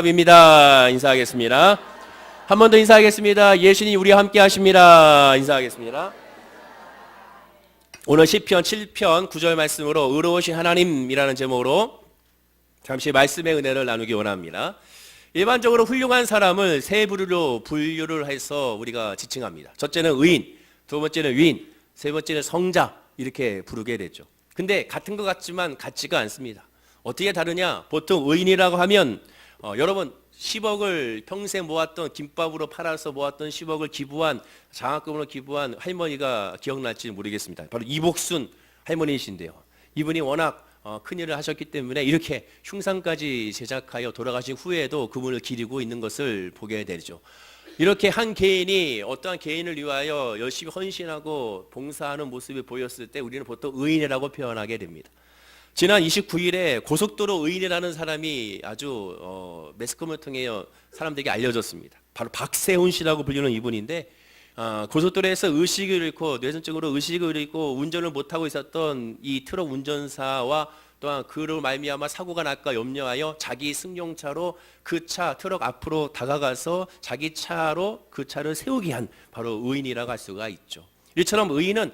입니다. 인사하겠습니다. 한 번 더 인사하겠습니다. 예수님 우리와 함께 하십니다. 인사하겠습니다. 오늘 시편 7편 9절 말씀으로 의로우신 하나님이라는 제목으로 잠시 말씀의 은혜를 나누기 원합니다. 일반적으로 훌륭한 사람을 세 부류로 분류를 해서 우리가 지칭합니다. 첫째는 의인, 두 번째는 위인, 세 번째는 성자 이렇게 부르게 되죠. 근데 같은 것 같지만 같지가 않습니다. 어떻게 다르냐? 보통 의인이라고 하면 여러분 10억을 평생 모았던 김밥으로 팔아서 모았던 10억을 기부한 장학금으로 기부한 할머니가 기억날지 모르겠습니다. 바로 이복순 할머니이신데요. 이분이 워낙 큰일을 하셨기 때문에 이렇게 흉상까지 제작하여 돌아가신 후에도 그분을 기리고 있는 것을 보게 되죠. 이렇게 한 개인이 어떠한 개인을 위하여 열심히 헌신하고 봉사하는 모습이 보였을 때 우리는 보통 의인이라고 표현하게 됩니다. 지난 29일에 고속도로 의인이라는 사람이 아주 매스컴을 통해 사람들에게 알려졌습니다. 바로 박세훈 씨라고 불리는 이분인데 고속도로에서 의식을 잃고 뇌전증으로 의식을 잃고 운전을 못하고 있었던 이 트럭 운전사와 또한 그로 말미암아 사고가 날까 염려하여 자기 승용차로 그 차 트럭 앞으로 다가가서 자기 차로 그 차를 세우게 한 바로 의인이라고 할 수가 있죠. 이처럼 의인은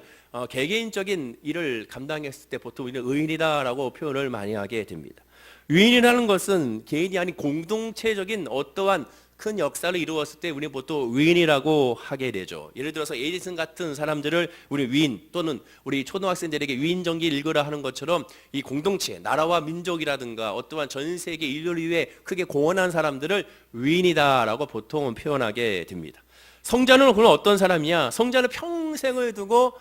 개개인적인 일을 감당했을 때 보통 우리는 의인이다라고 표현을 많이 하게 됩니다. 위인이라는 것은 개인이 아닌 공동체적인 어떠한 큰 역사를 이루었을 때 우리는 보통 위인이라고 하게 되죠. 예를 들어서 에디슨 같은 사람들을 우리 위인 또는 우리 초등학생들에게 위인전기 읽으라 하는 것처럼 이 공동체, 나라와 민족이라든가 어떠한 전 세계 인류를 위해 크게 공헌한 사람들을 위인이다라고 보통은 표현하게 됩니다. 성자는 그럼 어떤 사람이야? 성자는 평생을 두고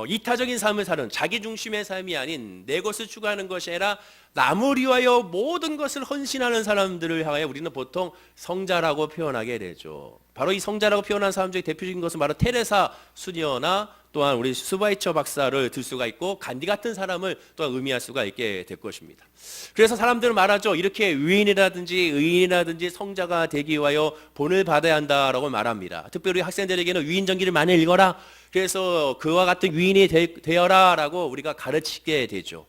이타적인 삶을 사는 자기 중심의 삶이 아닌 내 것을 추구하는 것이 아니라 남을 위하여 모든 것을 헌신하는 사람들을 향하여 우리는 보통 성자라고 표현하게 되죠. 바로 이 성자라고 표현한 사람 중에 대표적인 것은 바로 테레사 수녀나 또한 우리 스바이처 박사를 들 수가 있고 간디 같은 사람을 또한 의미할 수가 있게 될 것입니다. 그래서 사람들은 말하죠. 이렇게 위인이라든지 의인이라든지 성자가 되기 위하여 본을 받아야 한다라고 말합니다. 특별히 학생들에게는 위인전기를 많이 읽어라. 그래서 그와 같은 위인이 되어라 라고 우리가 가르치게 되죠.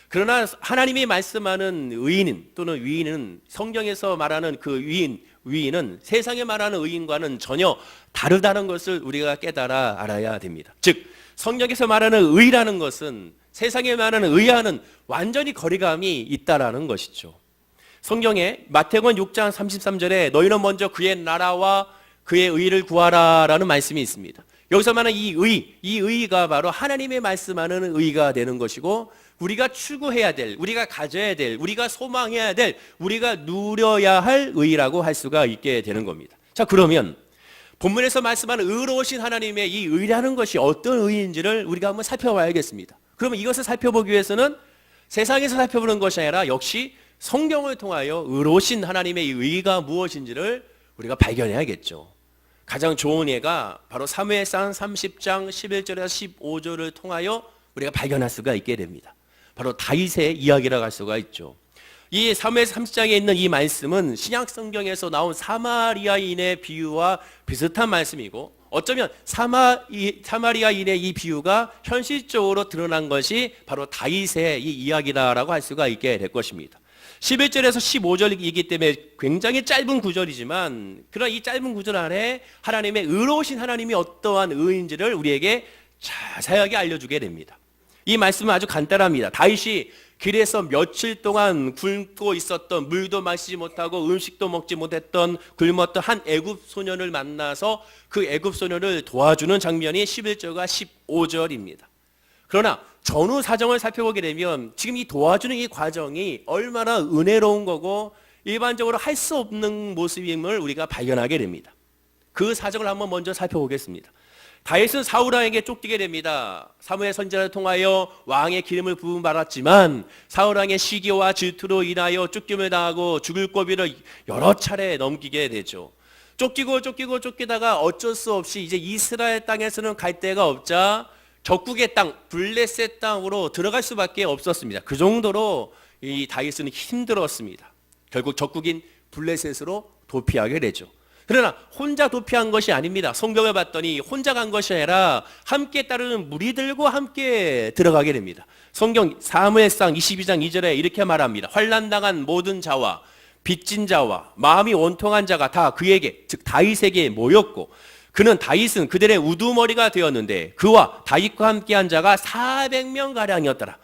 그러나 하나님이 말씀하는 의인 또는 위인은 성경에서 말하는 그 위인은 세상에 말하는 의인과는 전혀 다르다는 것을 우리가 깨달아 알아야 됩니다. 즉 성경에서 말하는 의라는 것은 세상에 말하는 의와는 완전히 거리감이 있다라는 것이죠. 성경에 마태복음 6장 33절에 너희는 먼저 그의 나라와 그의 의를 구하라 라는 말씀이 있습니다. 여기서 말하는 이 의가 바로 하나님의 말씀하는 의가 되는 것이고 우리가 추구해야 될, 우리가 가져야 될, 우리가 소망해야 될, 우리가 누려야 할 의라고 할 수가 있게 되는 겁니다. 자, 그러면 본문에서 말씀하는 의로우신 하나님의 이 의라는 것이 어떤 의인지를 우리가 한번 살펴봐야겠습니다. 그러면 이것을 살펴보기 위해서는 세상에서 살펴보는 것이 아니라 역시 성경을 통하여 의로우신 하나님의 이 의가 무엇인지를 우리가 발견해야겠죠. 가장 좋은 예가 바로 사무엘상 30장 11절에서 15절을 통하여 우리가 발견할 수가 있게 됩니다. 바로 다윗의 이야기라고 할 수가 있죠. 이 사무엘상 30장에 있는 이 말씀은 신약 성경에서 나온 사마리아인의 비유와 비슷한 말씀이고 어쩌면 사마리아인의 이 비유가 현실적으로 드러난 것이 바로 다윗의 이 이야기다라고 할 수가 있게 될 것입니다. 11절에서 15절이기 때문에 굉장히 짧은 구절이지만 그런 이 짧은 구절 안에 하나님의 의로우신 하나님이 어떠한 의인지를 우리에게 자세하게 알려주게 됩니다. 이 말씀은 아주 간단합니다. 다윗이 길에서 며칠 동안 굶고 있었던 물도 마시지 못하고 음식도 먹지 못했던 굶었던 한 애굽 소년을 만나서 그 애굽 소년을 도와주는 장면이 11절과 15절입니다. 그러나 전후 사정을 살펴보게 되면 지금 이 도와주는 이 과정이 얼마나 은혜로운 거고 일반적으로 할 수 없는 모습임을 우리가 발견하게 됩니다. 그 사정을 한번 먼저 살펴보겠습니다. 다윗은 사울 왕에게 쫓기게 됩니다. 사무엘 선지자를 통하여 왕의 기름을 부음 받았지만 사울 왕의 시기와 질투로 인하여 쫓김을 당하고 죽을 고비를 여러 차례 넘기게 되죠. 쫓기다가 어쩔 수 없이 이제 이스라엘 땅에서는 갈 데가 없자 적국의 땅, 블레셋 땅으로 들어갈 수밖에 없었습니다. 그 정도로 이 다윗은 힘들었습니다. 결국 적국인 블레셋으로 도피하게 되죠. 그러나 혼자 도피한 것이 아닙니다. 성경을 봤더니 혼자 간 것이 아니라 함께 따르는 무리들과 함께 들어가게 됩니다. 성경 사무엘상 22장 2절에 이렇게 말합니다. 환난당한 모든 자와 빚진 자와 마음이 원통한 자가 다 그에게, 즉 다윗에게 모였고 다윗은 그들의 우두머리가 되었는데 그와 다윗과 함께한 자가 400명 가량이었더라.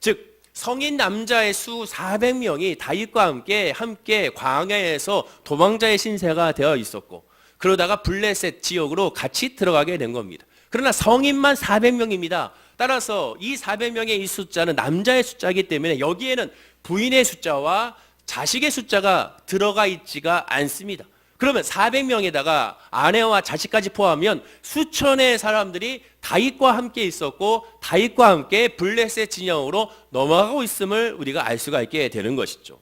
즉 성인 남자의 수 400명이 다윗과 함께 광야에서 도망자의 신세가 되어 있었고, 그러다가 블레셋 지역으로 같이 들어가게 된 겁니다. 그러나 성인만 400명입니다. 따라서 이 400명의 이 숫자는 남자의 숫자이기 때문에 여기에는 부인의 숫자와 자식의 숫자가 들어가 있지가 않습니다. 그러면 400명에다가 아내와 자식까지 포함하면 수천의 사람들이 다윗과 함께 있었고 다윗과 함께 블레셋 진영으로 넘어가고 있음을 우리가 알 수가 있게 되는 것이죠.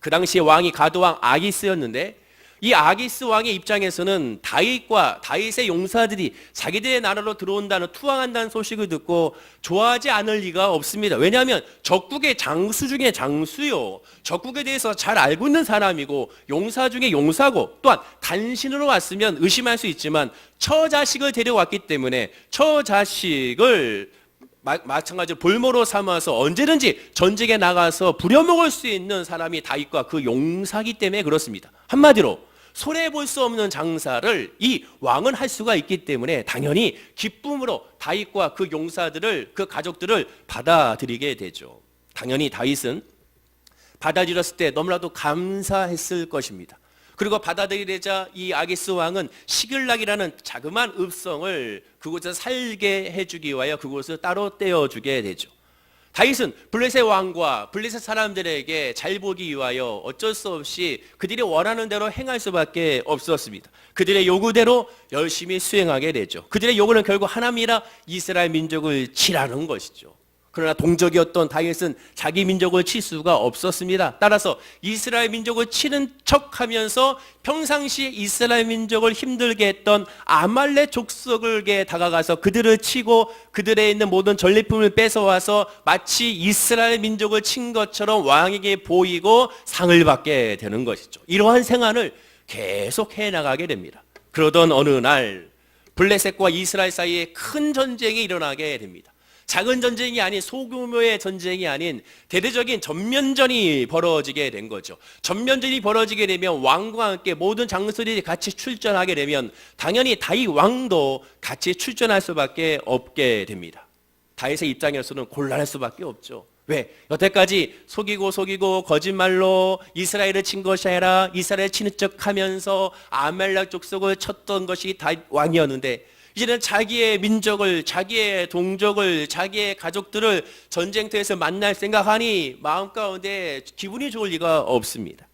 그 당시에 왕이 가드왕 아기스였는데, 이 아기스 왕의 입장에서는 다윗과 다윗의 용사들이 자기들의 나라로 들어온다는, 투항한다는 소식을 듣고 좋아하지 않을 리가 없습니다. 왜냐하면 적국의 장수 중에 장수요, 적국에 대해서 잘 알고 있는 사람이고 용사 중에 용사고, 또한 단신으로 왔으면 의심할 수 있지만 처자식을 데려왔기 때문에 처자식을 마찬가지로 볼모로 삼아서 언제든지 전쟁에 나가서 부려먹을 수 있는 사람이 다윗과 그 용사기 때문에 그렇습니다. 한마디로 손해볼 수 없는 장사를 이 왕은 할 수가 있기 때문에 당연히 기쁨으로 다윗과 그 용사들을, 그 가족들을 받아들이게 되죠. 당연히 다윗은 받아들였을 때 너무나도 감사했을 것입니다. 그리고 받아들이자 이 아기스 왕은 시글락이라는 자그마한 읍성을 그곳에서 살게 해주기 위하여 그곳을 따로 떼어주게 되죠. 다윗은 블레셋 왕과 블레셋 사람들에게 잘 보기 위하여 어쩔 수 없이 그들이 원하는 대로 행할 수밖에 없었습니다. 그들의 요구대로 열심히 수행하게 되죠. 그들의 요구는 결국 하나님이라 이스라엘 민족을 치라는 것이죠. 그러나 동족이었던 다윗은 자기 민족을 칠 수가 없었습니다. 따라서 이스라엘 민족을 치는 척하면서 평상시 이스라엘 민족을 힘들게 했던 아말렉 족속에게 다가가서 그들을 치고 그들에 있는 모든 전리품을 뺏어와서 마치 이스라엘 민족을 친 것처럼 왕에게 보이고 상을 받게 되는 것이죠. 이러한 생활을 계속 해나가게 됩니다. 그러던 어느 날 블레셋과 이스라엘 사이에 큰 전쟁이 일어나게 됩니다. 작은 전쟁이 아닌, 소규모의 전쟁이 아닌 대대적인 전면전이 벌어지게 된 거죠. 전면전이 벌어지게 되면 왕과 함께 모든 장수들이 같이 출전하게 되면 당연히 다윗 왕도 같이 출전할 수밖에 없게 됩니다. 다윗의 입장에서는 곤란할 수밖에 없죠. 왜? 여태까지 속이고 거짓말로 이스라엘을 친 것이 아니라 이스라엘 치는 척하면서 아말렉 족속을 쳤던 것이 다윗 왕이었는데, 이제는 자기의 민족을, 자기의 동족을, 자기의 가족들을 전쟁터에서 만날 생각하니 마음 가운데 기분이 좋을 리가 없습니다.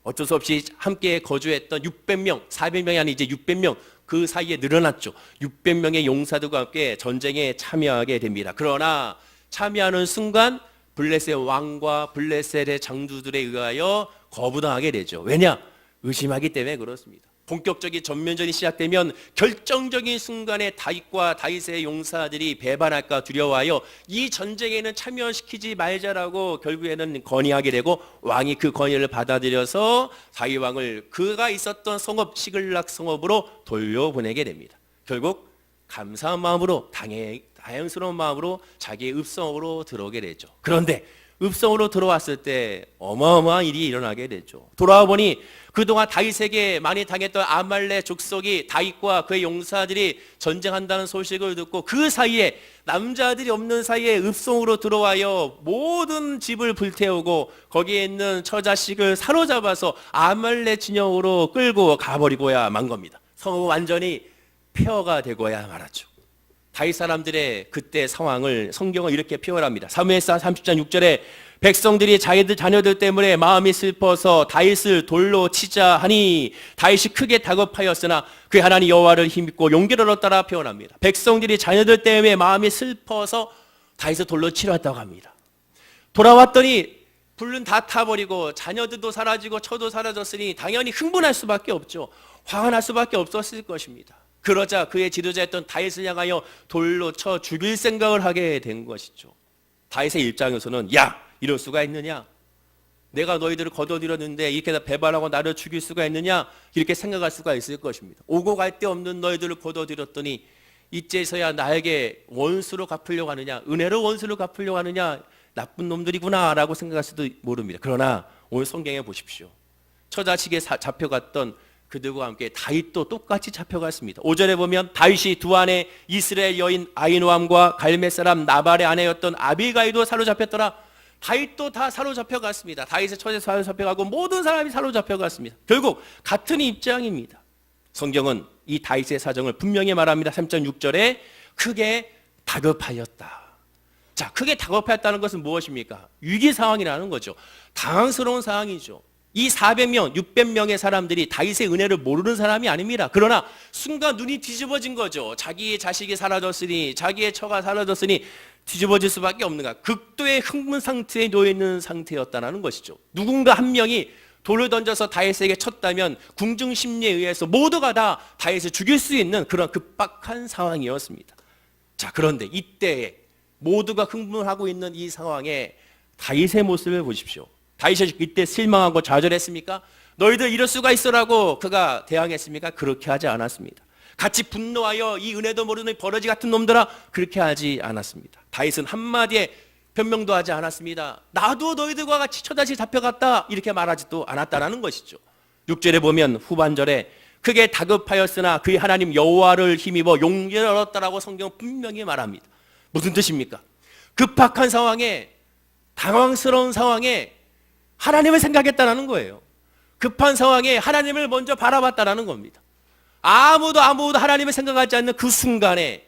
어쩔 수 없이 함께 거주했던 600명, 400명이 아닌 이제 600명, 그 사이에 늘어났죠. 600명의 용사들과 함께 전쟁에 참여하게 됩니다. 그러나 참여하는 순간 블레셋 왕과 블레셋의 장수들에 의하여 거부당하게 되죠. 왜냐? 의심하기 때문에 그렇습니다. 본격적인 전면전이 시작되면 결정적인 순간에 다윗과 다윗의 용사들이 배반할까 두려워하여 이 전쟁에는 참여시키지 말자라고 결국에는 건의하게 되고, 왕이 그 건의를 받아들여서 다윗 왕을 그가 있었던 성읍 시글락 성읍으로 돌려보내게 됩니다. 결국 감사한 마음으로, 다행스러운 마음으로 자기의 읍성으로 들어오게 되죠. 그런데 읍성으로 들어왔을 때 어마어마한 일이 일어나게 되죠. 돌아와 보니 그동안 다윗에게 많이 당했던 아말렉 족속이 다윗과 그의 용사들이 전쟁한다는 소식을 듣고 그 사이에, 남자들이 없는 사이에 읍성으로 들어와요 모든 집을 불태우고 거기에 있는 처자식을 사로잡아서 아말렉 진영으로 끌고 가버리고야 만 겁니다. 성읍은 완전히 폐허가 되고야 말았죠. 다윗 사람들의 그때 상황을 성경은 이렇게 표현합니다. 사무엘상 30장 6절에 백성들이 자녀들 때문에 마음이 슬퍼서 다윗을 돌로 치자 하니 다윗이 크게 다급하였으나 그의 하나님 여호와를 힘입고 용기를 얻었다라 표현합니다. 백성들이 자녀들 때문에 마음이 슬퍼서 다윗을 돌로 치려 했다고 합니다. 돌아왔더니 불은 다 타버리고 자녀들도 사라지고 처도 사라졌으니 당연히 흥분할 수밖에 없죠. 화가 날 수밖에 없었을 것입니다. 그러자 그의 지도자였던 다윗을 향하여 돌로 쳐 죽일 생각을 하게 된 것이죠. 다윗의 입장에서는 야, 이럴 수가 있느냐? 내가 너희들을 거둬들였는데 이렇게 다 배반하고 나를 죽일 수가 있느냐? 이렇게 생각할 수가 있을 것입니다. 오고 갈 데 없는 너희들을 거둬들였더니 이제서야 나에게 원수로 갚으려고 하느냐? 은혜로 원수를 갚으려고 하느냐? 나쁜 놈들이구나 라고 생각할 수도 모릅니다. 그러나 오늘 성경에 보십시오. 처자식에 잡혀갔던 그들과 함께 다윗도 똑같이 잡혀갔습니다. 5절에 보면 다윗이 두 아내 이스라엘 여인 아히노암과 갈멜 사람 나발의 아내였던 아비가일도 사로잡혔더라. 다윗도 다 사로잡혀갔습니다. 다윗의 처제 사로잡혀가고 모든 사람이 사로잡혀갔습니다. 결국 같은 입장입니다. 성경은 이 다윗의 사정을 분명히 말합니다. 3.6절에 크게 다급하였다. 자, 크게 다급하였다는 것은 무엇입니까? 위기 상황이라는 거죠. 당황스러운 상황이죠. 이 400명, 600명의 사람들이 다윗의 은혜를 모르는 사람이 아닙니다. 그러나 순간 눈이 뒤집어진 거죠. 자기의 자식이 사라졌으니, 자기의 처가 사라졌으니 뒤집어질 수밖에 없는가. 극도의 흥분 상태에 놓여 있는 상태였다는 것이죠. 누군가 한 명이 돌을 던져서 다윗에게 쳤다면 궁중 심리에 의해서 모두가 다 다윗을 죽일 수 있는 그런 급박한 상황이었습니다. 자, 그런데 이때에 모두가 흥분하고 있는 이 상황에 다윗의 모습을 보십시오. 다윗이 이때 실망하고 좌절했습니까? 너희들 이럴 수가 있어라고 그가 대항했습니까? 그렇게 하지 않았습니다. 같이 분노하여 이 은혜도 모르는 버러지 같은 놈들아, 그렇게 하지 않았습니다. 다윗은 한마디에 변명도 하지 않았습니다. 나도 너희들과 같이 처자식 잡혀갔다, 이렇게 말하지도 않았다라는 것이죠. 6절에 보면 후반절에 크게 다급하였으나 그의 하나님 여호와를 힘입어 용기를 얻었다라고 성경은 분명히 말합니다. 무슨 뜻입니까? 급박한 상황에, 당황스러운 상황에 하나님을 생각했다는 거예요. 급한 상황에 하나님을 먼저 바라봤다는 겁니다. 아무도 하나님을 생각하지 않는 그 순간에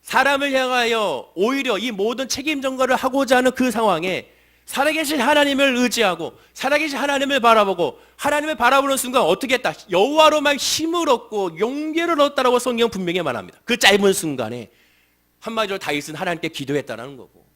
사람을 향하여 오히려 이 모든 책임 전가를 하고자 하는 그 상황에 살아계신 하나님을 의지하고 살아계신 하나님을 바라보고 하나님을 바라보는 순간 어떻게 했다? 여호와로만 힘을 얻고 용기를 얻었다라고 성경은 분명히 말합니다. 그 짧은 순간에 한마디로 다윗은 하나님께 기도했다는 거고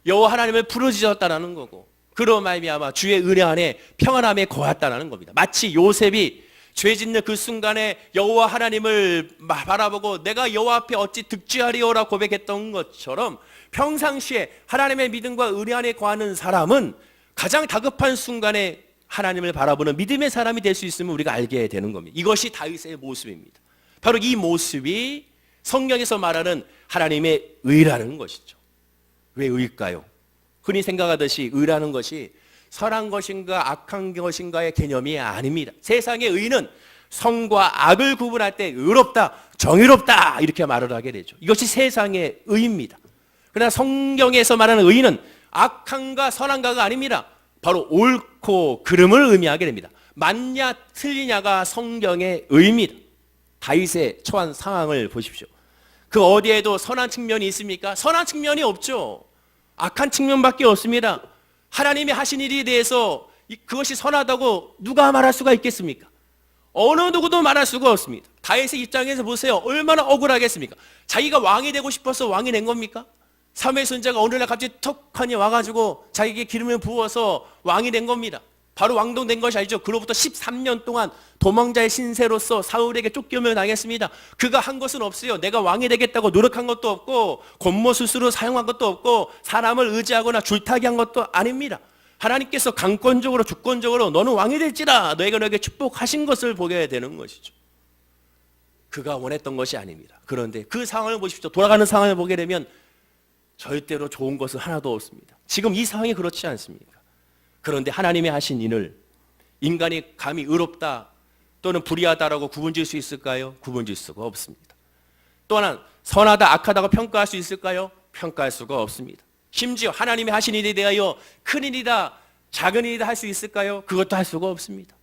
여호와 하나님을 부르짖었다는 거고 그로 말미암아 주의 은혜 안에 평안함에 거했다는 겁니다. 마치 요셉이 죄 짓는 그 순간에 여호와 하나님을 바라보고 내가 여호와 앞에 어찌 득죄하리오라 고백했던 것처럼 평상시에 하나님의 믿음과 은혜 안에 거하는 사람은 가장 다급한 순간에 하나님을 바라보는 믿음의 사람이 될 수 있음을 우리가 알게 되는 겁니다. 이것이 다윗의 모습입니다. 바로 이 모습이 성경에서 말하는 하나님의 의라는 것이죠. 왜 의일까요? 흔히 생각하듯이 의라는 것이 선한 것인가 악한 것인가의 개념이 아닙니다. 세상의 의는 선과 악을 구분할 때 의롭다, 정의롭다 이렇게 말을 하게 되죠. 이것이 세상의 의입니다. 그러나 성경에서 말하는 의는 악한가 선한가가 아닙니다. 바로 옳고 그름을 의미하게 됩니다. 맞냐 틀리냐가 성경의 의입니다. 다윗의 처한 상황을 보십시오. 그 어디에도 선한 측면이 있습니까? 선한 측면이 없죠. 악한 측면밖에 없습니다. 하나님이 하신 일에 대해서 그것이 선하다고 누가 말할 수가 있겠습니까? 어느 누구도 말할 수가 없습니다. 다윗의 입장에서 보세요. 얼마나 억울하겠습니까? 자기가 왕이 되고 싶어서 왕이 된 겁니까? 사무엘 선지자가 어느 날 갑자기 턱하니 와가지고 자기에게 기름을 부어서 왕이 된 겁니다. 바로 왕동된 것이 아니죠. 그로부터 13년 동안 도망자의 신세로서 사울에게 쫓겨을 당했습니다. 그가 한 것은 없어요. 내가 왕이 되겠다고 노력한 것도 없고 권모술수로 사용한 것도 없고 사람을 의지하거나 줄타기 한 것도 아닙니다. 하나님께서 강권적으로 주권적으로 너는 왕이 될지라 너에게 축복하신 것을 보게 되는 것이죠. 그가 원했던 것이 아닙니다. 그런데 그 상황을 보십시오. 돌아가는 상황을 보게 되면 절대로 좋은 것은 하나도 없습니다. 지금 이 상황이 그렇지 않습니까? 그런데 하나님이 하신 일을 인간이 감히 의롭다 또는 불의하다라고 구분질 수 있을까요? 구분질 수가 없습니다. 또 하나 선하다 악하다고 평가할 수 있을까요? 평가할 수가 없습니다. 심지어 하나님이 하신 일에 대하여 큰 일이다 작은 일이다 할 수 있을까요? 그것도 할 수가 없습니다.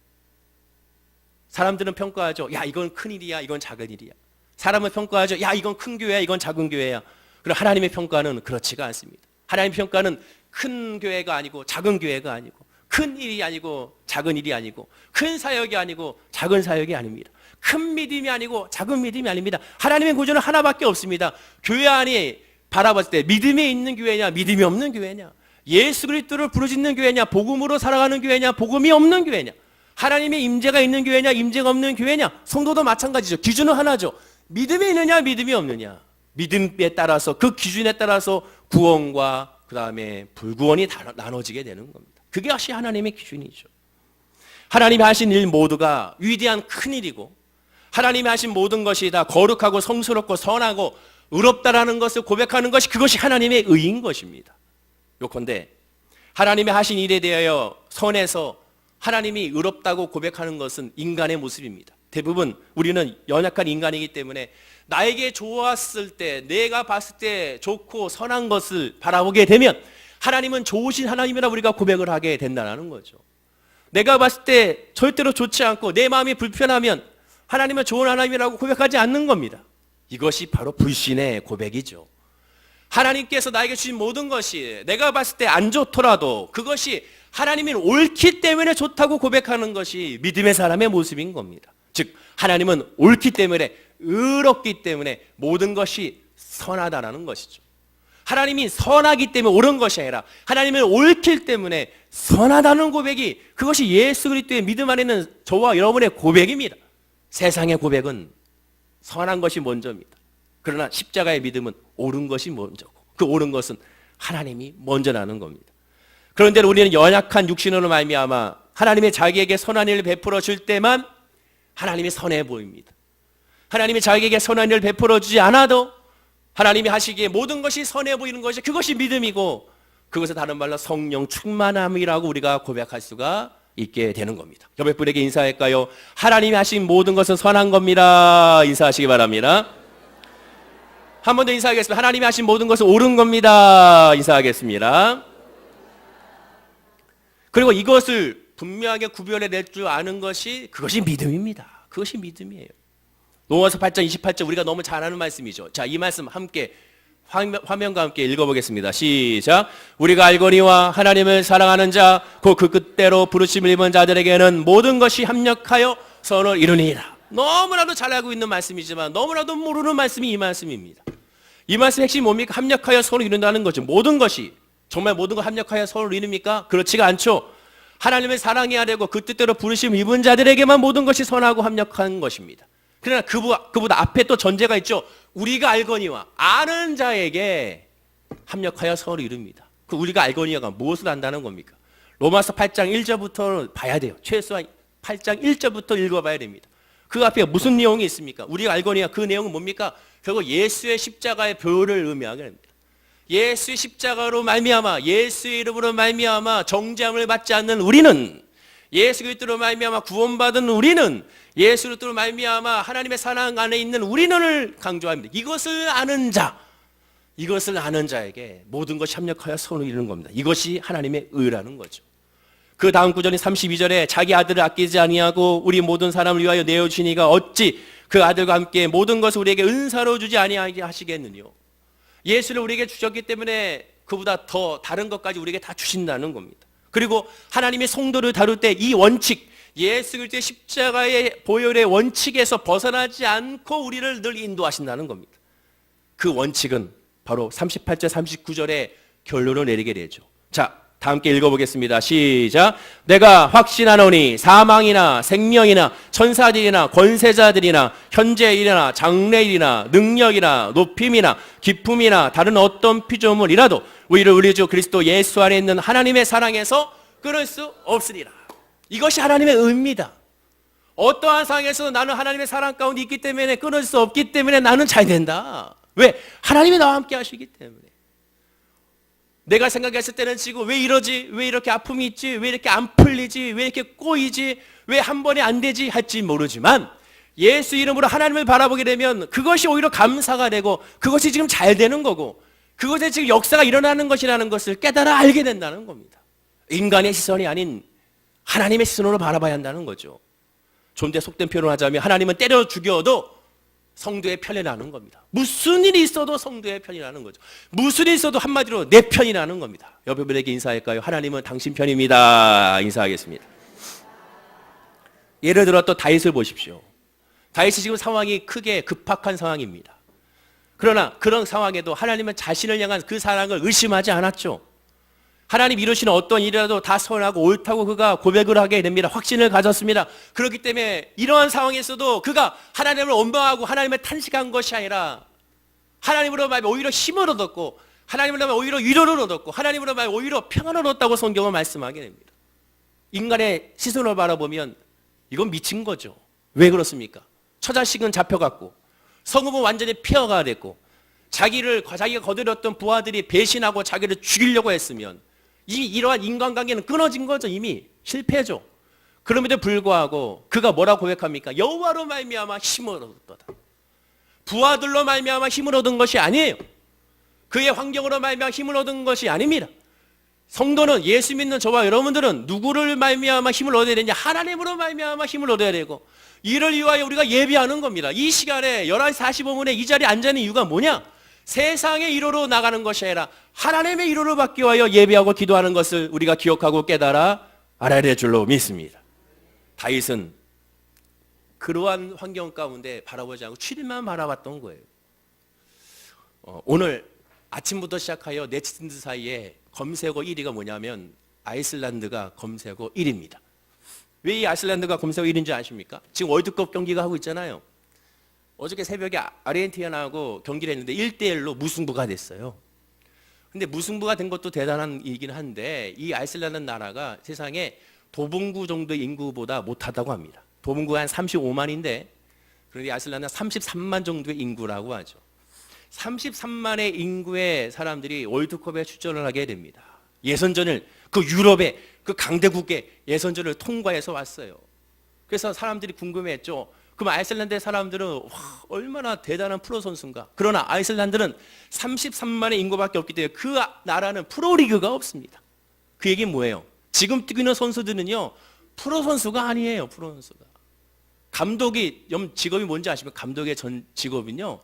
사람들은 평가하죠. 야 이건 큰 일이야 이건 작은 일이야. 사람은 평가하죠. 야 이건 큰 교회야 이건 작은 교회야. 그리고 하나님의 평가는 그렇지가 않습니다. 하나님의 평가는 큰 교회가 아니고 작은 교회가 아니고 큰 일이 아니고 작은 일이 아니고 큰 사역이 아니고 작은 사역이 아닙니다. 큰 믿음이 아니고 작은 믿음이 아닙니다. 하나님의 구조는 하나밖에 없습니다. 교회 안에 바라봤을 때 믿음이 있는 교회냐 믿음이 없는 교회냐 예수 그리스도를 부르짖는 교회냐 복음으로 살아가는 교회냐 복음이 없는 교회냐 하나님의 임재가 있는 교회냐 임재가 없는 교회냐 성도도 마찬가지죠. 기준은 하나죠. 믿음이 있느냐 믿음이 없느냐 믿음에 따라서 그 기준에 따라서 구원과 그 다음에 불구원이 나눠지게 되는 겁니다. 그것이 하나님의 기준이죠. 하나님이 하신 일 모두가 위대한 큰일이고 하나님이 하신 모든 것이 다 거룩하고 성스럽고 선하고 의롭다라는 것을 고백하는 것이 그것이 하나님의 의인 것입니다. 요컨대 하나님이 하신 일에 대하여 선해서 하나님이 의롭다고 고백하는 것은 인간의 모습입니다. 대부분 우리는 연약한 인간이기 때문에 나에게 좋았을 때, 내가 봤을 때 좋고 선한 것을 바라보게 되면 하나님은 좋으신 하나님이라 우리가 고백을 하게 된다는 거죠. 내가 봤을 때 절대로 좋지 않고 내 마음이 불편하면 하나님은 좋은 하나님이라고 고백하지 않는 겁니다. 이것이 바로 불신의 고백이죠. 하나님께서 나에게 주신 모든 것이 내가 봤을 때 안 좋더라도 그것이 하나님이 옳기 때문에 좋다고 고백하는 것이 믿음의 사람의 모습인 겁니다. 즉 하나님은 옳기 때문에, 의롭기 때문에 모든 것이 선하다라는 것이죠. 하나님이 선하기 때문에 옳은 것이 아니라 하나님은 옳기 때문에 선하다는 고백이, 그것이 예수 그리스도의 믿음 안에 있는 저와 여러분의 고백입니다. 세상의 고백은 선한 것이 먼저입니다. 그러나 십자가의 믿음은 옳은 것이 먼저고, 그 옳은 것은 하나님이 먼저라는 겁니다. 그런데 우리는 연약한 육신으로 말미암아 하나님이 자기에게 선한 일을 베풀어 줄 때만 하나님이 선해 보입니다. 하나님이 자기에게 선한 일을 베풀어 주지 않아도 하나님이 하시기에 모든 것이 선해 보이는 것이, 그것이 믿음이고, 그것을 다른 말로 성령 충만함이라고 우리가 고백할 수가 있게 되는 겁니다. 옆에 분에게 인사할까요? 하나님이 하신 모든 것은 선한 겁니다. 인사하시기 바랍니다. 한 번 더 인사하겠습니다. 하나님이 하신 모든 것은 옳은 겁니다. 인사하겠습니다. 그리고 이것을 분명하게 구별해낼 줄 아는 것이, 그것이 믿음입니다. 그것이 믿음이에요. 로마서 8장 28절 우리가 너무 잘 아는 말씀이죠. 자, 이 말씀 함께 화면과 함께 읽어보겠습니다. 시작. 우리가 알거니와 하나님을 사랑하는 자, 곧 그 뜻대로 부르심을 입은 자들에게는 모든 것이 합력하여 선을 이루니라. 너무나도 잘 알고 있는 말씀이지만 너무나도 모르는 말씀이 이 말씀입니다. 이 말씀의 핵심이 뭡니까? 합력하여 선을 이룬다는 거죠. 모든 것이, 정말 모든 것 합력하여 선을 이룹니까? 그렇지가 않죠. 하나님을 사랑해야 되고 그 뜻대로 부르심을 입은 자들에게만 모든 것이 선하고 합력한 것입니다. 그러나 그보다 앞에 또 전제가 있죠. 우리가 알거니와, 아는 자에게 합력하여 선을 이룹니다. 그 우리가 알거니와가 무엇을 안다는 겁니까? 로마서 8장 1절부터 봐야 돼요. 최소한 8장 1절부터 읽어봐야 됩니다. 그 앞에 무슨 내용이 있습니까? 우리가 알거니와, 그 내용은 뭡니까? 결국 예수의 십자가의 보혈을 의미하게 됩니다. 예수의 십자가로 말미암아, 예수의 이름으로 말미암아 정죄함을 받지 않는 우리는, 예수 그리스도로 말미암아 구원받은 우리는, 예수 그리스도로 말미암아 하나님의 사랑 안에 있는 우리는을 강조합니다. 이것을 아는 자, 이것을 아는 자에게 모든 것이 합력하여 선을 이루는 겁니다. 이것이 하나님의 의라는 거죠. 그 다음 구절인 32절에 자기 아들을 아끼지 아니하고 우리 모든 사람을 위하여 내어주시니가 어찌 그 아들과 함께 모든 것을 우리에게 은사로 주지 아니하게 하시겠느냐. 예수를 우리에게 주셨기 때문에 그보다 더 다른 것까지 우리에게 다 주신다는 겁니다. 그리고 하나님의 성도를 다룰 때 이 원칙, 예수 그리스도의 십자가의 보혈의 원칙에서 벗어나지 않고 우리를 늘 인도하신다는 겁니다. 그 원칙은 바로 38절 39절에 결론을 내리게 되죠. 자, 다 함께 읽어보겠습니다. 시작. 내가 확신하노니 사망이나 생명이나 천사들이나 권세자들이나 현재일이나 장래일이나 능력이나 높임이나 기품이나 다른 어떤 피조물이라도 우리를 우리 주 그리스도 예수 안에 있는 하나님의 사랑에서 끊을 수 없으리라. 이것이 하나님의 의입니다. 어떠한 상황에서도 나는 하나님의 사랑 가운데 있기 때문에 끊을 수 없기 때문에 나는 잘 된다. 왜? 하나님이 나와 함께 하시기 때문에. 내가 생각했을 때는 지금 왜 이러지? 왜 이렇게 아픔이 있지? 왜 이렇게 안 풀리지? 왜 이렇게 꼬이지? 왜 한 번에 안 되지? 할지 모르지만 예수 이름으로 하나님을 바라보게 되면 그것이 오히려 감사가 되고 그것이 지금 잘 되는 거고 그것에 지금 역사가 일어나는 것이라는 것을 깨달아 알게 된다는 겁니다. 인간의 시선이 아닌 하나님의 시선으로 바라봐야 한다는 거죠. 좀 더 속된 표현을 하자면 하나님은 때려 죽여도 성도의 편이라는 겁니다. 무슨 일이 있어도 성도의 편이라는 거죠. 무슨 일이 있어도 한마디로 내 편이라는 겁니다. 옆에 분에게 인사할까요? 하나님은 당신 편입니다. 인사하겠습니다. 예를 들어 또 다윗을 보십시오. 다윗이 지금 상황이 크게 급박한 상황입니다. 그러나 그런 상황에도 하나님은 자신을 향한 그 사랑을 의심하지 않았죠. 하나님 이루시는 어떤 일이라도 다 선하고 옳다고 그가 고백을 하게 됩니다. 확신을 가졌습니다. 그렇기 때문에 이러한 상황에서도 그가 하나님을 원망하고 하나님을 탄식한 것이 아니라 하나님으로 말하면 오히려 힘을 얻었고 하나님으로 말하면 오히려 위로를 얻었고 하나님으로 말하면 오히려 평안을 얻었다고 성경은 말씀하게 됩니다. 인간의 시선을 바라보면 이건 미친 거죠. 왜 그렇습니까? 처자식은 잡혀갔고 성읍은 완전히 폐허가 됐고 자기가 거들었던 부하들이 배신하고 자기를 죽이려고 했으면 이미 이러한 인간관계는 끊어진 거죠. 이미 실패죠. 그럼에도 불구하고 그가 뭐라고 고백합니까? 여호와로 말미암아 힘을 얻었다. 부하들로 말미암아 힘을 얻은 것이 아니에요. 그의 환경으로 말미암아 힘을 얻은 것이 아닙니다. 성도는, 예수 믿는 저와 여러분들은 누구를 말미암아 힘을 얻어야 되냐? 하나님으로 말미암아 힘을 얻어야 되고, 이를 위하여 우리가 예비하는 겁니다. 이 시간에 11시 45분에 이 자리에 앉아 있는 이유가 뭐냐? 세상의 이로로 나가는 것이 아니라 하나님의 이로로 받기 위하여 예비하고 기도하는 것을 우리가 기억하고 깨달아 알아야 될 줄로 믿습니다. 다윗은 그러한 환경 가운데 바라보지 않고 출입만 바라봤던 거예요. 오늘 아침부터 시작하여 네티즌들 사이에 검색어 1위가 뭐냐면 아이슬란드가 검색어 1위입니다. 왜 이 아이슬란드가 검색어 1위인지 아십니까? 지금 월드컵 경기가 하고 있잖아요. 어저께 새벽에 아르헨티나하고 경기를 했는데 1대1로 무승부가 됐어요. 근데 무승부가 된 것도 대단한 일이긴 한데, 이 아이슬란드 나라가 세상에 도봉구 정도의 인구보다 못하다고 합니다. 도봉구가 한 35만인데 그런데 아이슬란드는 33만 정도의 인구라고 하죠. 33만의 인구의 사람들이 월드컵에 출전을 하게 됩니다. 예선전을, 그 유럽의 그 강대국의 예선전을 통과해서 왔어요. 그래서 사람들이 궁금해했죠. 그럼 아이슬란드의 사람들은 얼마나 대단한 프로 선수인가. 그러나 아이슬란드는 33만의 인구밖에 없기 때문에 그 나라는 프로리그가 없습니다. 그 얘기는 뭐예요? 지금 뛰고 있는 선수들은요, 프로 선수가 아니에요. 프로 선수가. 감독이 직업이 뭔지 아시면 감독의 전 직업은요,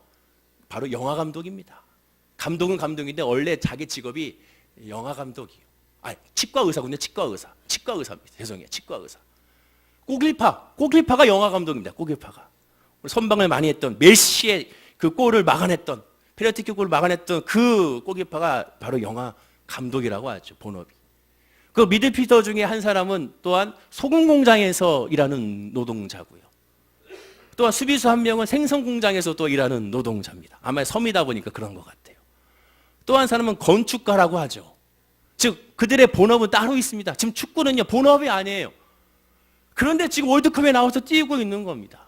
바로 영화 감독입니다. 감독은 감독인데 원래 자기 직업이 영화 감독이에요. 치과 의사군요. 치과 의사입니다. 죄송해요. 치과 의사. 꼬길파가 영화 감독입니다. 꼬길파가. 선방을 많이 했던 메시의 그 골을 막아냈던, 페널티킥 골을 막아냈던 그 꼬길파가 바로 영화 감독이라고 하죠. 본업이. 그 미드필더 중에 한 사람은 또한 소금 공장에서 일하는 노동자고요. 또한 수비수 한 명은 생선 공장에서 또 일하는 노동자입니다. 아마 섬이다 보니까 그런 것 같아요. 또 한 사람은 건축가라고 하죠. 즉 그들의 본업은 따로 있습니다. 지금 축구는요, 본업이 아니에요. 그런데 지금 월드컵에 나와서 뛰고 있는 겁니다.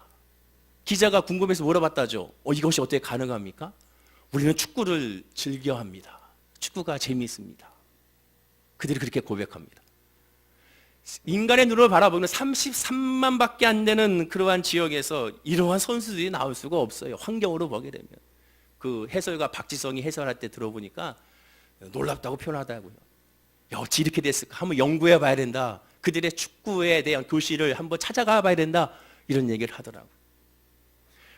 기자가 궁금해서 물어봤다죠. 이것이 어떻게 가능합니까? 우리는 축구를 즐겨합니다. 축구가 재미있습니다. 그들이 그렇게 고백합니다. 인간의 눈으로 바라보면 33만밖에 안 되는 그러한 지역에서 이러한 선수들이 나올 수가 없어요. 환경으로 보게 되면. 그 해설가 박지성이 해설할 때 들어보니까 놀랍다고 표현하더라고요. 어찌 이렇게 됐을까? 한번 연구해 봐야 된다. 그들의 축구에 대한 교실을 한번 찾아가 봐야 된다. 이런 얘기를 하더라고요.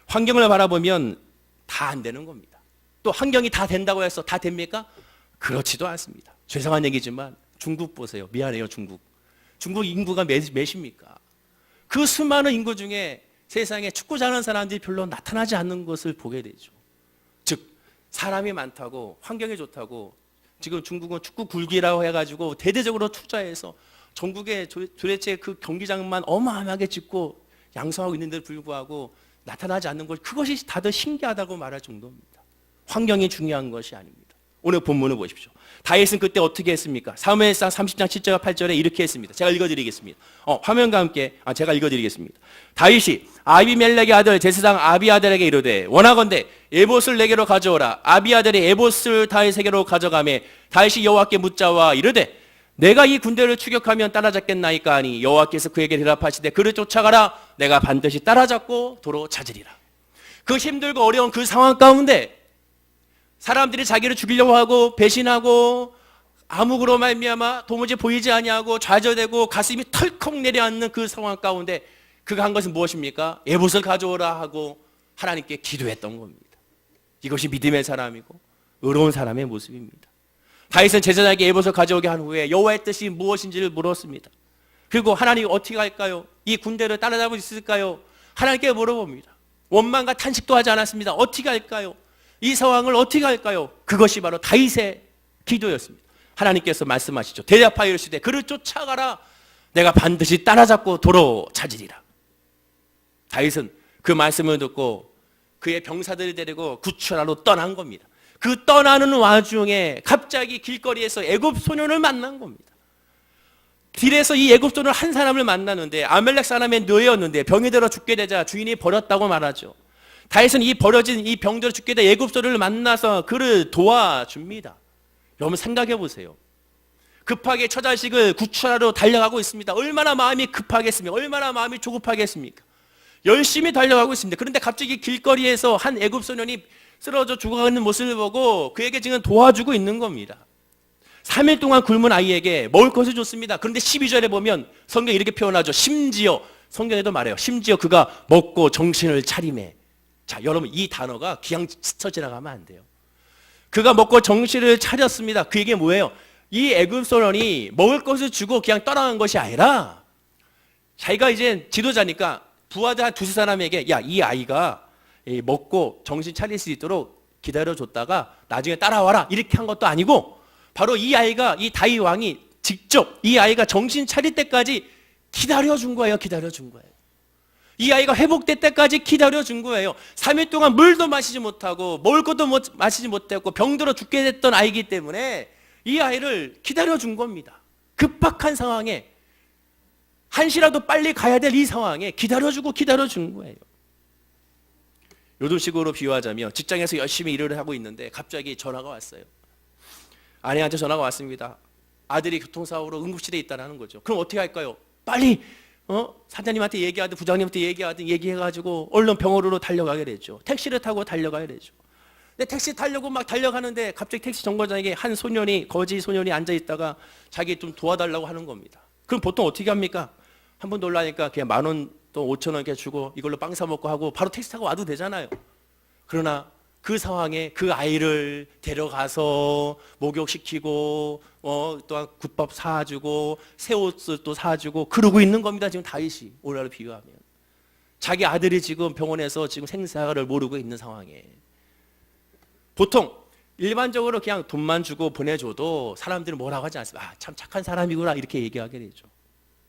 환경을 바라보면 다 안 되는 겁니다. 또 환경이 다 된다고 해서 다 됩니까? 그렇지도 않습니다. 죄송한 얘기지만 중국 보세요. 미안해요, 중국. 중국 인구가 몇입니까? 그 수많은 인구 중에 세상에 축구 잘하는 사람들이 별로 나타나지 않는 것을 보게 되죠. 즉 사람이 많다고, 환경이 좋다고, 지금 중국은 축구 굴기라고 해가지고 대대적으로 투자해서 전국에 도대체 그 경기장만 어마어마하게 짓고 양성하고 있는데도 불구하고 나타나지 않는 것, 그것이 다들 신기하다고 말할 정도입니다. 환경이 중요한 것이 아닙니다. 오늘 본문을 보십시오. 다윗은 그때 어떻게 했습니까? 사무엘상 30장 7절과 8절에 이렇게 했습니다. 제가 읽어드리겠습니다. 화면과 함께 제가 읽어드리겠습니다. 다윗이 아비멜렉의 아들 제사장 아비아들에게 이르되 원하건대 에봇을 내게로 가져오라. 아비아들이 에봇을 다윗에게로 가져가매 다윗이 여호와께 묻자와 이르되 내가 이 군대를 추격하면 따라잡겠나이까 하니 여호와께서 그에게 대답하시되 그를 쫓아가라. 내가 반드시 따라잡고 도로 찾으리라. 그 힘들고 어려운 그 상황 가운데 사람들이 자기를 죽이려고 하고 배신하고 암흑으로 말미암아 도무지 보이지 아니하고 좌절되고 가슴이 털컥 내려앉는 그 상황 가운데 그가 한 것은 무엇입니까? 에봇을 가져오라 하고 하나님께 기도했던 겁니다. 이것이 믿음의 사람이고 의로운 사람의 모습입니다. 다윗은 제사장에게 에봇을 가져오게 한 후에 여호와의 뜻이 무엇인지를 물었습니다. 그리고 하나님 어떻게 할까요? 이 군대를 따라잡을 수 있을까요? 하나님께 물어봅니다. 원망과 탄식도 하지 않았습니다. 어떻게 할까요? 이 상황을 어떻게 할까요? 그것이 바로 다윗의 기도였습니다. 하나님께서 말씀하시죠. 대답하여 이르시되 그를 쫓아가라. 내가 반드시 따라잡고 도로 찾으리라. 다윗은 그 말씀을 듣고 그의 병사들을 데리고 구출하러 떠난 겁니다. 그 떠나는 와중에 갑자기 길거리에서 애굽 소년을 만난 겁니다. 길에서 이 애굽 소년 한 사람을 만나는데 아멜렉 사람의 노예였는데 병이 들어 죽게 되자 주인이 버렸다고 말하죠. 다윗은 이 버려진 이 병들어 죽게 된 애굽 소년을 만나서 그를 도와줍니다. 여러분 생각해 보세요. 급하게 처자식을 구출하러 달려가고 있습니다. 얼마나 마음이 급하겠습니까? 얼마나 마음이 조급하겠습니까? 열심히 달려가고 있습니다. 그런데 갑자기 길거리에서 한 애굽 소년이 쓰러져 죽어가는 모습을 보고 그에게 지금 도와주고 있는 겁니다. 3일 동안 굶은 아이에게 먹을 것을 줬습니다. 그런데 12절에 보면 성경이 이렇게 표현하죠. 심지어, 성경에도 말해요. 심지어 그가 먹고 정신을 차리매. 자, 여러분 이 단어가 그냥 스쳐 지나가면 안 돼요. 그가 먹고 정신을 차렸습니다. 그게 뭐예요? 이 애굽 소년이 먹을 것을 주고 그냥 떠나간 것이 아니라 자기가 이제 지도자니까 부하들 한 두세 사람에게 야, 이 아이가 먹고 정신 차릴 수 있도록 기다려줬다가 나중에 따라와라 이렇게 한 것도 아니고 바로 이 아이가, 이 다윗 왕이 직접 이 아이가 정신 차릴 때까지 기다려준 거예요. 기다려준 거예요. 이 아이가 회복될 때까지 기다려준 거예요. 3일 동안 물도 마시지 못하고 먹을 것도 마시지 못했고 병들어 죽게 됐던 아이기 때문에 이 아이를 기다려준 겁니다. 급박한 상황에 한시라도 빨리 가야 될 이 상황에 기다려주고 기다려준 거예요. 요즘식으로 비유하자면 직장에서 열심히 일을 하고 있는데 갑자기 전화가 왔어요. 아내한테 전화가 왔습니다. 아들이 교통사고로 응급실에 있다는 거죠. 그럼 어떻게 할까요? 빨리 사장님한테 얘기하든 부장님한테 얘기하든 얘기해가지고 얼른 병원으로 달려가게 되죠. 택시를 타고 달려가야 되죠. 근데 택시 타려고 막 달려가는데 갑자기 택시 정거장에 한 소년이, 거지 소년이 앉아있다가 자기 좀 도와달라고 하는 겁니다. 그럼 보통 어떻게 합니까? 한 번 놀라니까 그냥 10,000원 또 5,000원 이렇게 주고 이걸로 빵 사 먹고 하고 바로 택시 타고 와도 되잖아요. 그러나 그 상황에 그 아이를 데려가서 목욕시키고 또한 굿밥 사주고 새 옷을 또 사주고 그러고 있는 겁니다. 지금 다윗이 오늘날 비유하면 자기 아들이 지금 병원에서 지금 생사를 모르고 있는 상황에 보통 일반적으로 그냥 돈만 주고 보내줘도 사람들은 뭐라고 하지 않습니까? 아, 참 착한 사람이구나 이렇게 얘기하게 되죠.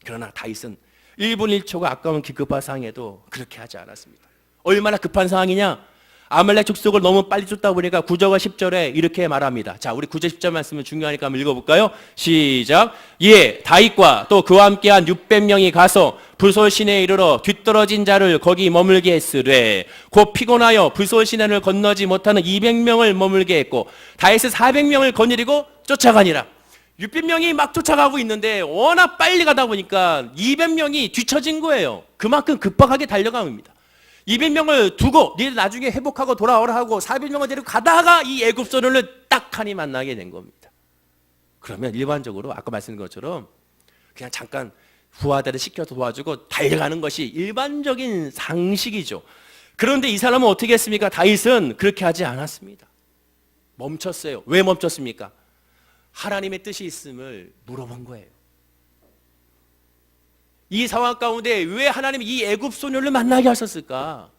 그러나 다윗은 1분 1초가 아까운 기급한 상황에도 그렇게 하지 않았습니다. 얼마나 급한 상황이냐? 아말렉 족속을 너무 빨리 쫓다 보니까 9절과 10절에 이렇게 말합니다. 자, 우리 9절 10절 말씀은 중요하니까 한번 읽어볼까요? 시작. 예, 다윗과 또 그와 함께한 600명이 가서 부솔 시내에 이르러 뒤떨어진 자를 거기 머물게 했으되 곧 피곤하여 부솔 시내를 건너지 못하는 200명을 머물게 했고 다윗은 400명을 거느리고 쫓아가니라. 600명이 막 쫓아가고 있는데 워낙 빨리 가다 보니까 200명이 뒤처진 거예요. 그만큼 급박하게 달려갑니다. 200명을 두고 니들 나중에 회복하고 돌아오라 하고 400명을 데리고 가다가 이 애굽 소년을 딱 하니 만나게 된 겁니다. 그러면 일반적으로 아까 말씀드린 것처럼 그냥 잠깐 부하들을 시켜서 도와주고 달려가는 것이 일반적인 상식이죠. 그런데 이 사람은 어떻게 했습니까? 다윗은 그렇게 하지 않았습니다. 멈췄어요. 왜 멈췄습니까? 하나님의 뜻이 있음을 물어본 거예요. 이 상황 가운데 왜 하나님이 이 애굽 소년을 만나게 하셨을까?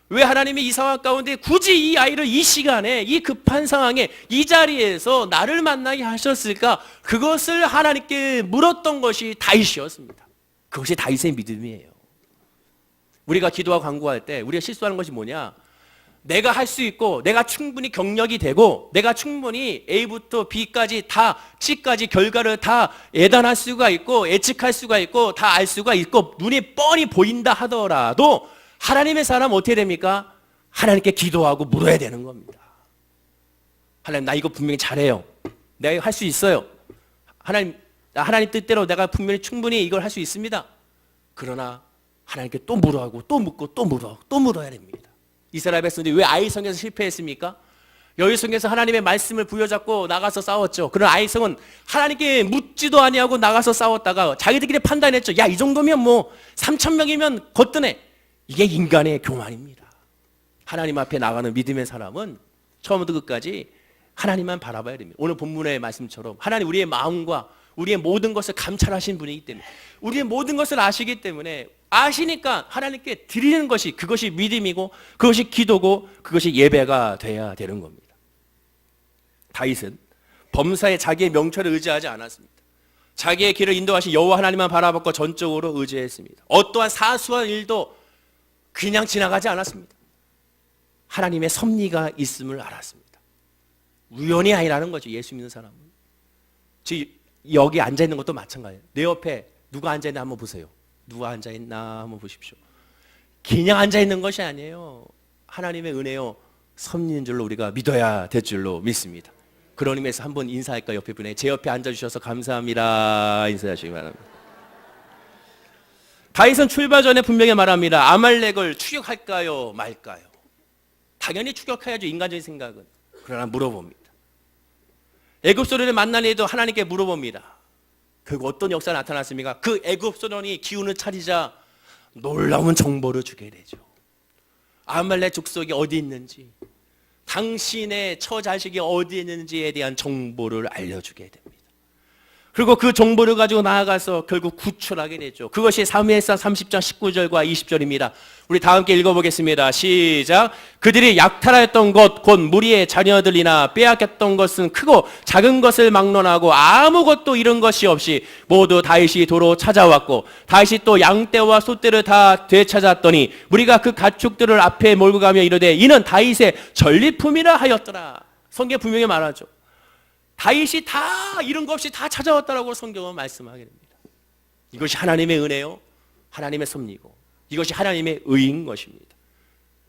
왜 하나님이 이 상황 가운데 굳이 이 아이를 이 시간에 이 급한 상황에 이 자리에서 나를 만나게 하셨을까? 그것을 하나님께 물었던 것이 다윗이었습니다. 그것이 다윗의 믿음이에요. 우리가 기도하고 간구할 때 우리가 실수하는 것이 뭐냐? 내가 할 수 있고 내가 충분히 경력이 되고 내가 충분히 A부터 B까지 다 C까지 결과를 다 예단할 수가 있고 예측할 수가 있고 다 알 수가 있고 눈이 뻔히 보인다 하더라도 하나님의 사람은 어떻게 됩니까? 하나님께 기도하고 물어야 되는 겁니다. 하나님 나 이거 분명히 잘해요. 내가 할 수 있어요. 하나님 뜻대로 내가 분명히 충분히 이걸 할 수 있습니다. 그러나 하나님께 또 물어하고 또 묻고 또 물어하고 또 물어야 됩니다. 이스라엘 백성들이 왜 아이성에서 실패했습니까? 여이성에서 하나님의 말씀을 부여잡고 나가서 싸웠죠. 그런 아이성은 하나님께 묻지도 아니하고 나가서 싸웠다가 자기들끼리 판단했죠. 야, 이 정도면 뭐 3,000명이면 거뜬해. 이게 인간의 교만입니다. 하나님 앞에 나가는 믿음의 사람은 처음부터 끝까지 하나님만 바라봐야 됩니다. 오늘 본문의 말씀처럼 하나님 우리의 마음과 우리의 모든 것을 감찰하신 분이기 때문에 우리의 모든 것을 아시기 때문에 아시니까 하나님께 드리는 것이 그것이 믿음이고 그것이 기도고 그것이 예배가 돼야 되는 겁니다. 다윗은 범사에 자기의 명철을 의지하지 않았습니다. 자기의 길을 인도하신 여호와 하나님만 바라봤고 전적으로 의지했습니다. 어떠한 사소한 일도 그냥 지나가지 않았습니다. 하나님의 섭리가 있음을 알았습니다. 우연이 아니라는 거죠. 예수 믿는 사람은. 지금 여기 앉아있는 것도 마찬가지예요. 내 옆에 누가 앉아있나 한번 보세요. 누가 앉아있나 한번 보십시오. 그냥 앉아있는 것이 아니에요. 하나님의 은혜요 섭리인 줄로 우리가 믿어야 될 줄로 믿습니다. 그런 의미에서 한번 인사할까 옆에 분에 제 옆에 앉아주셔서 감사합니다 인사하시기 바랍니다. 다윗은 출발 전에 분명히 말합니다. 아말렉을 추격할까요 말까요? 당연히 추격해야죠. 인간적인 생각은. 그러나 물어봅니다. 애굽 소련을 만나니도 하나님께 물어봅니다. 결국 어떤 역사가 나타났습니까? 그 애굽 소련이 기운을 차리자 놀라운 정보를 주게 되죠. 아말렉 족속이 어디 있는지, 당신의 처자식이 어디 있는지에 대한 정보를 알려주게 됩니다. 그리고 그 정보를 가지고 나아가서 결국 구출하게 되죠. 그것이 사무엘상 30장 19절과 20절입니다. 우리 다 함께 읽어보겠습니다. 시작. 그들이 약탈하였던 것 곧 무리의 자녀들이나 빼앗겼던 것은 크고 작은 것을 막론하고 아무것도 잃은 것이 없이 모두 다윗이 도로 찾아왔고 다윗이 또 양떼와 소떼를 다 되찾았더니 무리가 그 가축들을 앞에 몰고 가며 이르되 이는 다윗의 전리품이라 하였더라. 성경 분명히 말하죠. 다윗이 다 이런 것 없이 다 찾아왔다라고 성경은 말씀하게 됩니다. 이것이 하나님의 은혜요, 하나님의 섭리고 이것이 하나님의 의인 것입니다.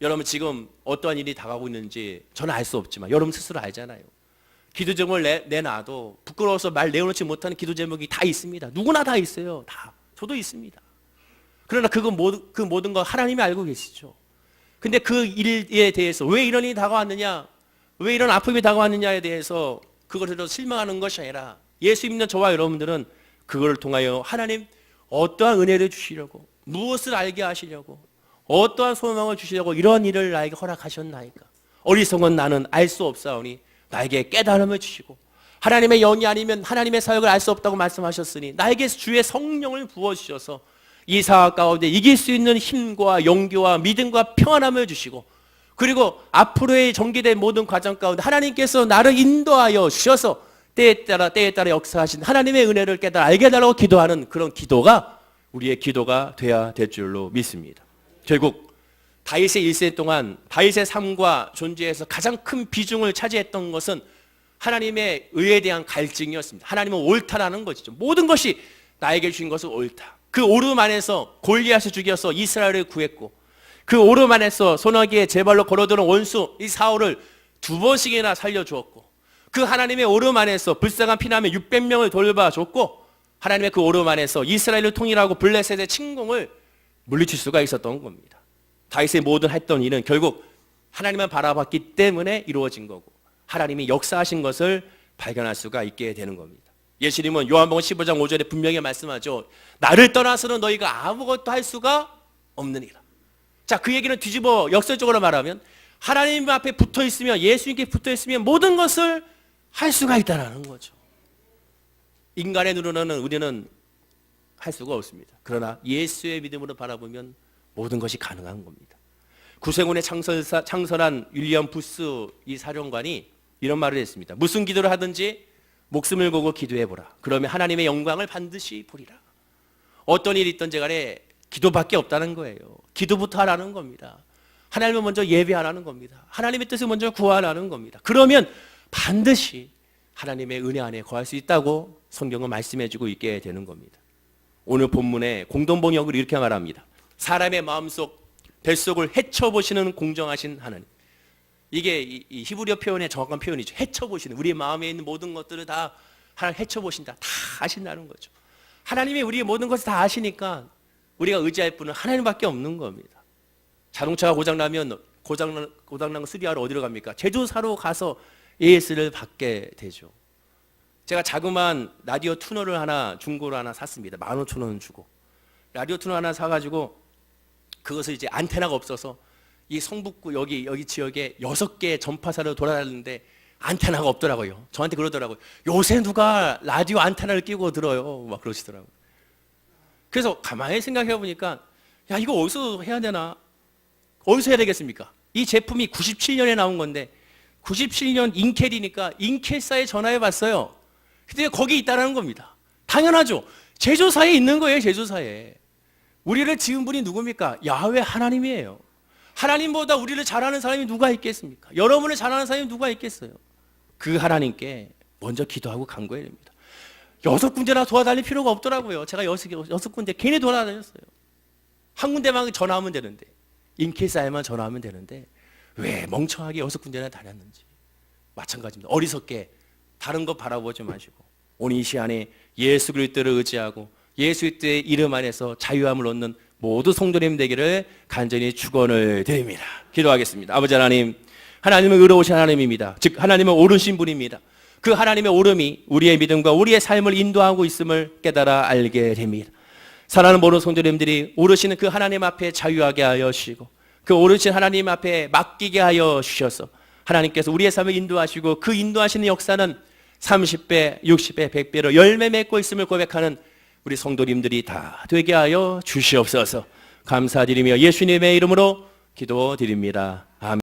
여러분 지금 어떠한 일이 다가오고 있는지 저는 알 수 없지만 여러분 스스로 알잖아요. 기도 제목을 내놔도 부끄러워서 말 내어놓지 못하는 기도 제목이 다 있습니다. 누구나 다 있어요. 다. 저도 있습니다. 그러나 그 모든 거 하나님이 알고 계시죠. 근데 그 일에 대해서 왜 이런 일이 다가왔느냐, 왜 이런 아픔이 다가왔느냐에 대해서 그것으로 실망하는 것이 아니라 예수 믿는 저와 여러분들은 그걸 통하여 하나님 어떠한 은혜를 주시려고, 무엇을 알게 하시려고, 어떠한 소망을 주시려고 이런 일을 나에게 허락하셨나이까. 어리석은 나는 알 수 없사오니 나에게 깨달음을 주시고 하나님의 영이 아니면 하나님의 사역을 알 수 없다고 말씀하셨으니 나에게 주의 성령을 부어주셔서 이 상황 가운데 이길 수 있는 힘과 용기와 믿음과 평안함을 주시고 그리고 앞으로의 전개된 모든 과정 가운데 하나님께서 나를 인도하여 주셔서 때에 따라 역사하신 하나님의 은혜를 깨달아 알게 달라고 기도하는 그런 기도가 우리의 기도가 돼야 될 줄로 믿습니다. 결국 다윗의 일생 동안 다윗의 삶과 존재에서 가장 큰 비중을 차지했던 것은 하나님의 의에 대한 갈증이었습니다. 하나님은 옳다라는 것이죠. 모든 것이 나에게 주신 것은 옳다. 그 오름 안에서 골리앗을 죽여서 이스라엘을 구했고 그 오름 안에서 소나기에 제 발로 걸어드는 원수 이 사울을 2번씩이나 살려주었고 그 하나님의 오름 안에서 불쌍한 피난민 600명을 돌봐줬고 하나님의 그 오름 안에서 이스라엘을 통일하고 블레셋의 침공을 물리칠 수가 있었던 겁니다. 다윗의 모든 했던 일은 결국 하나님만 바라봤기 때문에 이루어진 거고 하나님이 역사하신 것을 발견할 수가 있게 되는 겁니다. 예수님은 요한복음 15장 5절에 분명히 말씀하죠. 나를 떠나서는 너희가 아무것도 할 수가 없느니라. 자, 그 얘기는 뒤집어 역설적으로 말하면 하나님 앞에 붙어 있으면 예수님께 붙어 있으면 모든 것을 할 수가 있다는 거죠. 인간의 눈으로는 우리는 할 수가 없습니다. 그러나 예수의 믿음으로 바라보면 모든 것이 가능한 겁니다. 구세군의 창설한 윌리엄 부스 이 사령관이 이런 말을 했습니다. 무슨 기도를 하든지 목숨을 걸고 기도해보라. 그러면 하나님의 영광을 반드시 보리라. 어떤 일이 있든지 간에 기도밖에 없다는 거예요. 기도부터 하라는 겁니다. 하나님을 먼저 예배하라는 겁니다. 하나님의 뜻을 먼저 구하라는 겁니다. 그러면 반드시 하나님의 은혜 안에 거할 수 있다고 성경은 말씀해주고 있게 되는 겁니다. 오늘 본문의 공동번역으로 이렇게 말합니다. 사람의 마음속 뱃속을 헤쳐보시는 공정하신 하나님. 이게 이 히브리어 표현의 정확한 표현이죠. 헤쳐보시는, 우리 마음에 있는 모든 것들을 다 하나님 헤쳐보신다. 다 아신다는 거죠. 하나님이 우리의 모든 것을 다 아시니까 우리가 의지할 분은 하나님밖에 없는 겁니다. 자동차가 고장나면 고장난 거 수리하러 어디로 갑니까? 제조사로 가서 AS를 받게 되죠. 제가 자그마한 라디오 투너를 하나 중고로 하나 샀습니다. 15,000원 주고 라디오 투너 하나 사가지고 그것을 이제 안테나가 없어서 이 성북구 여기 지역에 6개의 전파사를 돌아다니는데 안테나가 없더라고요. 저한테 그러더라고요. 요새 누가 라디오 안테나를 끼고 들어요? 막 그러시더라고요. 그래서 가만히 생각해 보니까 야, 이거 어디서 해야 되나? 어디서 해야 되겠습니까? 이 제품이 97년에 나온 건데 97년 인켈이니까 인켈사에 전화해 봤어요. 근데 거기 있다는 겁니다. 당연하죠. 제조사에 있는 거예요. 제조사에. 우리를 지은 분이 누굽니까? 야훼 하나님이에요. 하나님보다 우리를 잘하는 사람이 누가 있겠습니까? 여러분을 잘하는 사람이 누가 있겠어요? 그 하나님께 먼저 기도하고 간구해야 됩니다. 6군데나 돌아다닐 필요가 없더라고요. 제가 6군데 괜히 돌아다녔어요. 한 군데만 전화하면 되는데, 인켈사에만 전화하면 되는데 왜 멍청하게 6군데나 다녔는지 마찬가지입니다. 어리석게 다른 거 바라보지 마시고 오늘 이 시간에 예수 그리스도를 의지하고 예수 그리스도의 이름 안에서 자유함을 얻는 모두 성도님 되기를 간절히 축원을 드립니다. 기도하겠습니다. 아버지 하나님, 하나님은 의로우신 하나님입니다. 즉 하나님은 옳으신 분입니다. 그 하나님의 옳음이 우리의 믿음과 우리의 삶을 인도하고 있음을 깨달아 알게 됩니다. 사랑하는 모든 성도님들이 오르시는 그 하나님 앞에 자유하게 하여 주시고 그 오르신 하나님 앞에 맡기게 하여 주셔서 하나님께서 우리의 삶을 인도하시고 그 인도하시는 역사는 30배, 60배, 100배로 열매 맺고 있음을 고백하는 우리 성도님들이 다 되게 하여 주시옵소서. 감사드리며 예수님의 이름으로 기도드립니다.